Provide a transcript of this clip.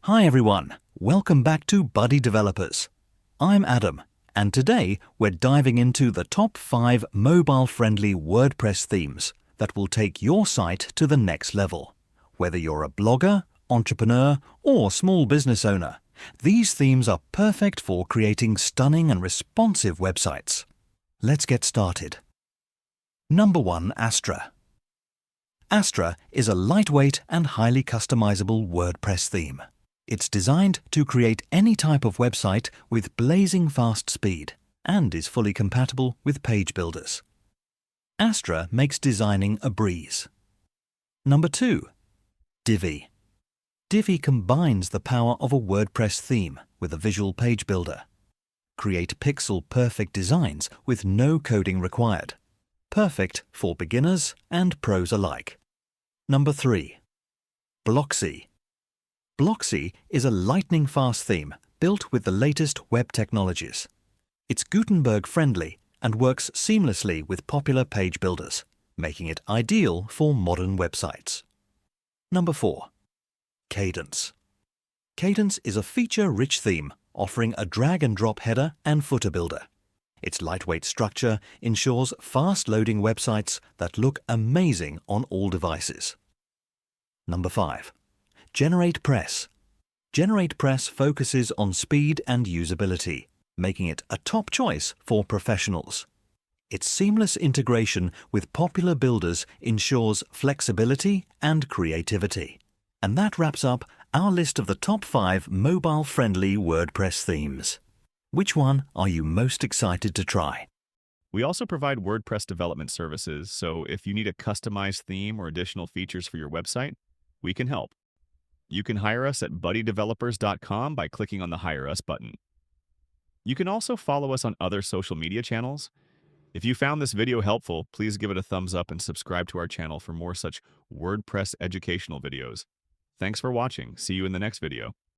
Hi everyone, welcome back to BuddyDevelopers. I'm Adam, and today we're diving into the top 5 mobile-friendly WordPress themes that will take your site to the next level. Whether you're a blogger, entrepreneur, or small business owner, these themes are perfect for creating stunning and responsive websites. Let's get started. Number 1. Astra. Astra is a lightweight and highly customizable WordPress theme. It's designed to create any type of website with blazing fast speed and is fully compatible with page builders. Astra makes designing a breeze. Number 2. Divi. Divi combines the power of a WordPress theme with a visual page builder. Create pixel-perfect designs with no coding required. Perfect for beginners and pros alike. Number 3. Blocksy. Blocksy is a lightning-fast theme built with the latest web technologies. It's Gutenberg-friendly and works seamlessly with popular page builders, making it ideal for modern websites. Number 4. Kadence. Kadence is a feature-rich theme offering a drag-and-drop header and footer builder. Its lightweight structure ensures fast-loading websites that look amazing on all devices. Number 5. GeoDirectory. GeoDirectory focuses on speed and usability, making it a top choice for professionals. Its seamless integration with popular builders ensures flexibility and creativity. And that wraps up our list of the top 5 mobile-friendly WordPress themes. Which one are you most excited to try? We also provide WordPress development services, so if you need a customized theme or additional features for your website, we can help. You can hire us at BuddyDevelopers.com by clicking on the Hire Us button. You can also follow us on other social media channels. If you found this video helpful, please give it a thumbs up and subscribe to our channel for more such WordPress educational videos. Thanks for watching. See you in the next video.